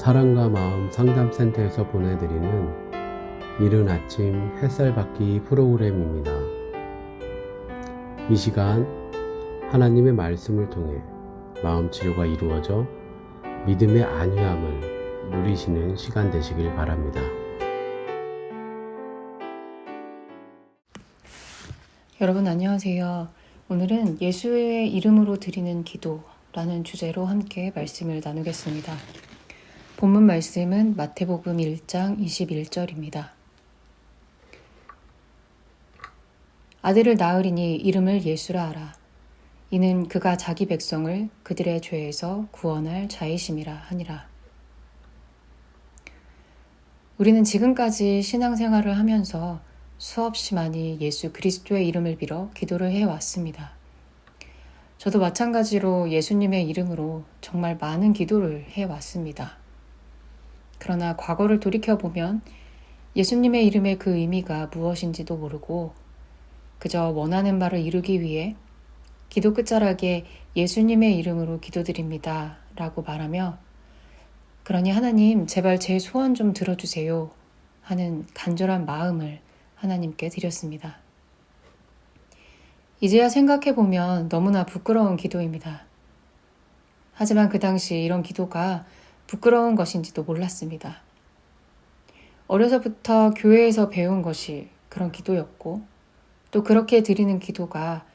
사랑과 마음 상담센터에서 보내드리는 이른 아침 햇살 받기 프로그램입니다. 이 시간 하나님의 말씀을 통해 마음 치료가 이루어져 믿음의 안위함을 누리시는 시간 되시길 바랍니다. 여러분 안녕하세요. 오늘은 예수의 이름으로 드리는 기도라는 주제로 함께 말씀을 나누겠습니다. 본문 말씀은 마태복음 1장 21절입니다. 아들을 낳으리니 이름을 예수라 하라. 이는 그가 자기 백성을 그들의 죄에서 구원할 자이심이라 하니라. 우리는 지금까지 신앙생활을 하면서 수없이 많이 예수 그리스도의 이름을 빌어 기도를 해왔습니다. 저도 마찬가지로 예수님의 이름으로 정말 많은 기도를 해왔습니다. 그러나 과거를 돌이켜보면 예수님의 이름의 그 의미가 무엇인지도 모르고 그저 원하는 바를 이루기 위해 기도 끝자락에 예수님의 이름으로 기도드립니다 라고 말하며 그러니 하나님 제발 제 소원 좀 들어주세요 하는 간절한 마음을 하나님께 드렸습니다. 이제야 생각해보면 너무나 부끄러운 기도입니다. 하지만 그 당시 이런 기도가 부끄러운 것인지도 몰랐습니다. 어려서부터 교회에서 배운 것이 그런 기도였고 또 그렇게 드리는 기도가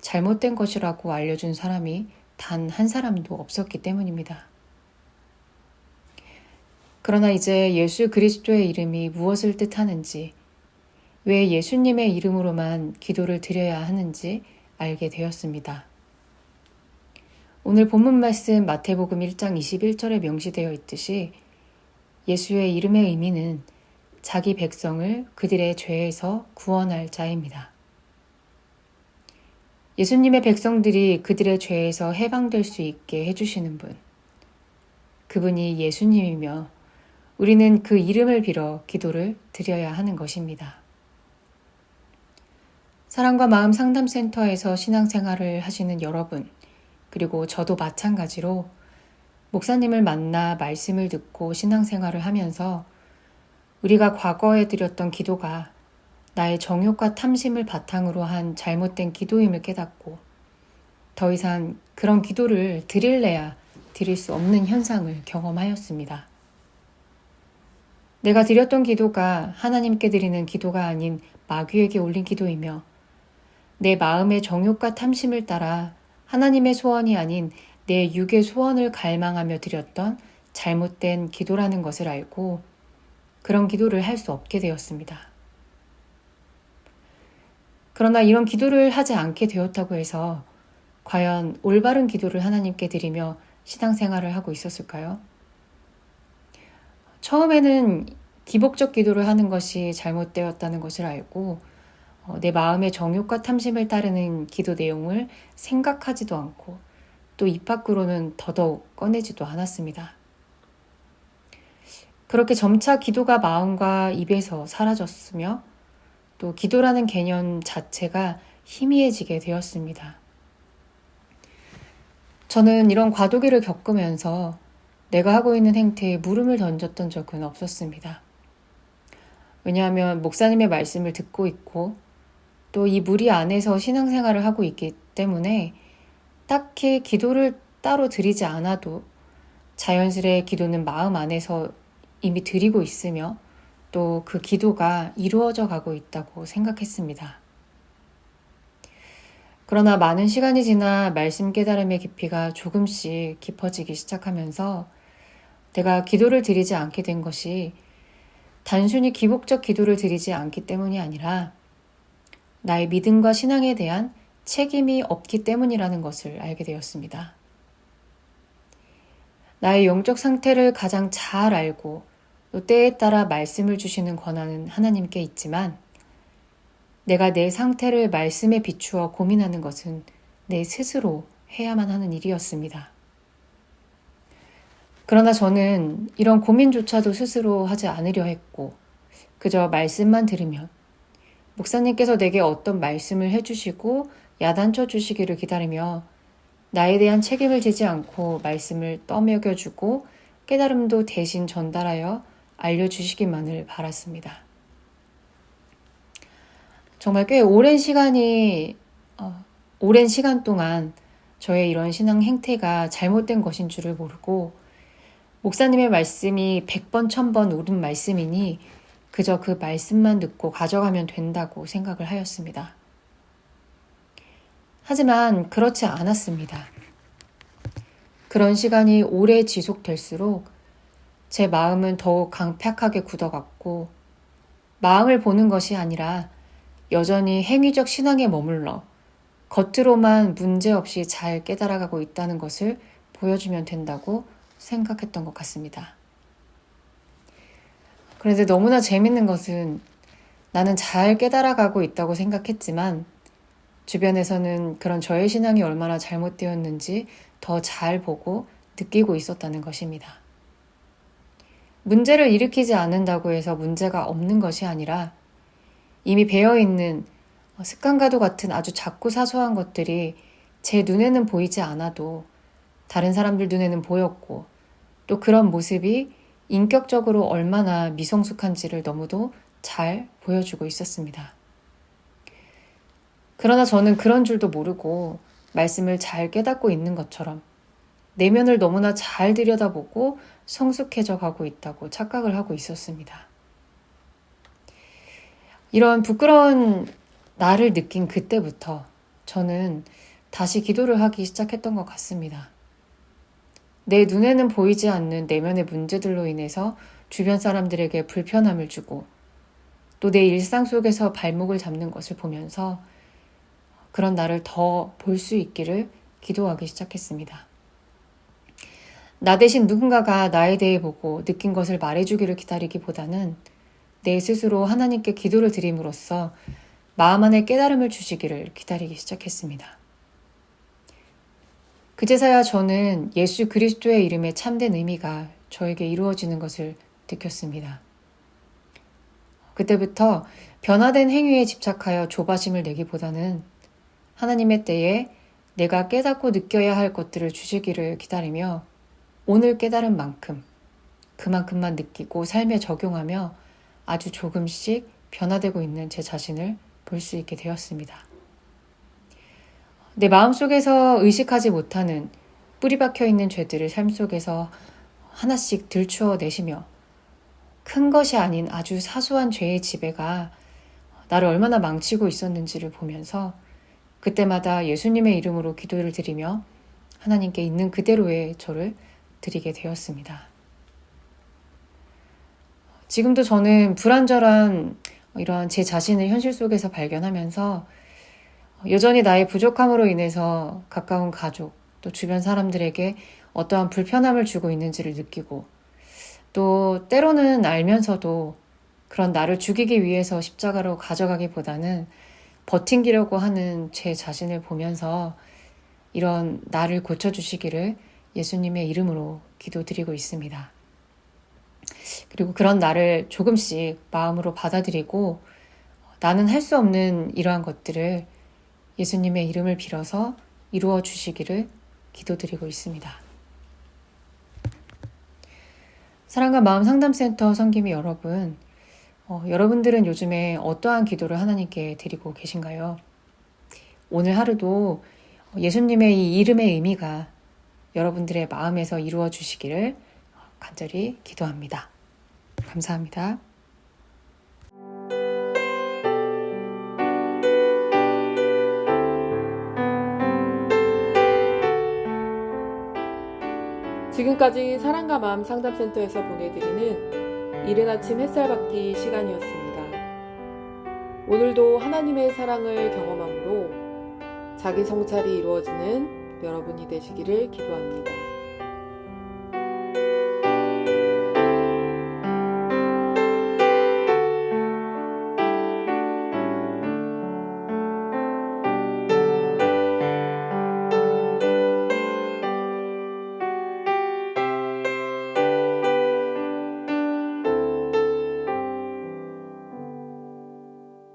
잘못된 것이라고 알려준 사람이 단 한 사람도 없었기 때문입니다. 그러나 이제 예수 그리스도의 이름이 무엇을 뜻하는지 왜 예수님의 이름으로만 기도를 드려야 하는지 알게 되었습니다. 오늘 본문 말씀 마태복음 1장 21절에 명시되어 있듯이 예수의 이름의 의미는 자기 백성을 그들의 죄에서 구원할 자입니다. 예수님의 백성들이 그들의 죄에서 해방될 수 있게 해주시는 분, 그분이 예수님이며 우리는 그 이름을 빌어 기도를 드려야 하는 것입니다. 사랑과 마음 상담센터에서 신앙생활을 하시는 여러분, 그리고 저도 마찬가지로 목사님을 만나 말씀을 듣고 신앙생활을 하면서 우리가 과거에 드렸던 기도가 나의 정욕과 탐심을 바탕으로 한 잘못된 기도임을 깨닫고 더 이상 그런 기도를 드릴래야 드릴 수 없는 현상을 경험하였습니다. 내가 드렸던 기도가 하나님께 드리는 기도가 아닌 마귀에게 올린 기도이며 내 마음의 정욕과 탐심을 따라 하나님의 소원이 아닌 내 육의 소원을 갈망하며 드렸던 잘못된 기도라는 것을 알고 그런 기도를 할 수 없게 되었습니다. 그러나 이런 기도를 하지 않게 되었다고 해서 과연 올바른 기도를 하나님께 드리며 신앙생활을 하고 있었을까요? 처음에는 기복적 기도를 하는 것이 잘못되었다는 것을 알고 내 마음의 정욕과 탐심을 따르는 기도 내용을 생각하지도 않고 또 입 밖으로는 더더욱 꺼내지도 않았습니다. 그렇게 점차 기도가 마음과 입에서 사라졌으며 또 기도라는 개념 자체가 희미해지게 되었습니다. 저는 이런 과도기를 겪으면서 내가 하고 있는 행태에 물음을 던졌던 적은 없었습니다. 왜냐하면 목사님의 말씀을 듣고 있고 또 이 무리 안에서 신앙생활을 하고 있기 때문에 딱히 기도를 따로 드리지 않아도 자연스레 기도는 마음 안에서 이미 드리고 있으며 또 그 기도가 이루어져 가고 있다고 생각했습니다. 그러나 많은 시간이 지나 말씀 깨달음의 깊이가 조금씩 깊어지기 시작하면서 내가 기도를 드리지 않게 된 것이 단순히 기복적 기도를 드리지 않기 때문이 아니라 나의 믿음과 신앙에 대한 책임이 없기 때문이라는 것을 알게 되었습니다. 나의 영적 상태를 가장 잘 알고 또 때에 따라 말씀을 주시는 권한은 하나님께 있지만 내가 내 상태를 말씀에 비추어 고민하는 것은 내 스스로 해야만 하는 일이었습니다. 그러나 저는 이런 고민조차도 스스로 하지 않으려 했고 그저 말씀만 들으면 목사님께서 내게 어떤 말씀을 해주시고 야단쳐 주시기를 기다리며 나에 대한 책임을 지지 않고 말씀을 떠먹여주고 깨달음도 대신 전달하여 알려주시기만을 바랐습니다. 정말 꽤 오랜 시간 동안 저의 이런 신앙 행태가 잘못된 것인 줄을 모르고 목사님의 말씀이 100번, 1000번 옳은 말씀이니 그저 그 말씀만 듣고 가져가면 된다고 생각을 하였습니다. 하지만 그렇지 않았습니다. 그런 시간이 오래 지속될수록 제 마음은 더욱 강팍하게 굳어갔고 마음을 보는 것이 아니라 여전히 행위적 신앙에 머물러 겉으로만 문제없이 잘 깨달아가고 있다는 것을 보여주면 된다고 생각했던 것 같습니다. 그런데 너무나 재밌는 것은 나는 잘 깨달아가고 있다고 생각했지만 주변에서는 그런 저의 신앙이 얼마나 잘못되었는지 더 잘 보고 느끼고 있었다는 것입니다. 문제를 일으키지 않는다고 해서 문제가 없는 것이 아니라 이미 배어있는 습관과도 같은 아주 작고 사소한 것들이 제 눈에는 보이지 않아도 다른 사람들 눈에는 보였고 또 그런 모습이 인격적으로 얼마나 미성숙한지를 너무도 잘 보여주고 있었습니다. 그러나 저는 그런 줄도 모르고 말씀을 잘 깨닫고 있는 것처럼 내면을 너무나 잘 들여다보고 성숙해져 가고 있다고 착각을 하고 있었습니다. 이런 부끄러운 나를 느낀 그때부터 저는 다시 기도를 하기 시작했던 것 같습니다. 내 눈에는 보이지 않는 내면의 문제들로 인해서 주변 사람들에게 불편함을 주고 또 내 일상 속에서 발목을 잡는 것을 보면서 그런 나를 더 볼 수 있기를 기도하기 시작했습니다. 나 대신 누군가가 나에 대해 보고 느낀 것을 말해주기를 기다리기보다는 내 스스로 하나님께 기도를 드림으로써 마음 안에 깨달음을 주시기를 기다리기 시작했습니다. 그제서야 저는 예수 그리스도의 이름의 참된 의미가 저에게 이루어지는 것을 느꼈습니다. 그때부터 변화된 행위에 집착하여 조바심을 내기보다는 하나님의 때에 내가 깨닫고 느껴야 할 것들을 주시기를 기다리며 오늘 깨달은 만큼 그만큼만 느끼고 삶에 적용하며 아주 조금씩 변화되고 있는 제 자신을 볼 수 있게 되었습니다. 내 마음속에서 의식하지 못하는 뿌리 박혀 있는 죄들을 삶 속에서 하나씩 들추어 내시며 큰 것이 아닌 아주 사소한 죄의 지배가 나를 얼마나 망치고 있었는지를 보면서 그때마다 예수님의 이름으로 기도를 드리며 하나님께 있는 그대로의 저를 드리게 되었습니다. 지금도 저는 불완전한 이러한 제 자신을 현실 속에서 발견하면서 여전히 나의 부족함으로 인해서 가까운 가족, 또 주변 사람들에게 어떠한 불편함을 주고 있는지를 느끼고 또 때로는 알면서도 그런 나를 죽이기 위해서 십자가로 가져가기보다는 버팅기려고 하는 제 자신을 보면서 이런 나를 고쳐주시기를 예수님의 이름으로 기도드리고 있습니다. 그리고 그런 나를 조금씩 마음으로 받아들이고 나는 할 수 없는 이러한 것들을 예수님의 이름을 빌어서 이루어 주시기를 기도드리고 있습니다. 사랑과 마음 상담센터 성김이 여러분, 여러분들은 요즘에 어떠한 기도를 하나님께 드리고 계신가요? 오늘 하루도 예수님의 이 이름의 의미가 여러분들의 마음에서 이루어 주시기를 간절히 기도합니다. 감사합니다. 지금까지 사랑과 마음 상담센터에서 보내드리는 이른 아침 햇살 받기 시간이었습니다. 오늘도 하나님의 사랑을 경험함으로 자기 성찰이 이루어지는 여러분이 되시기를 기도합니다.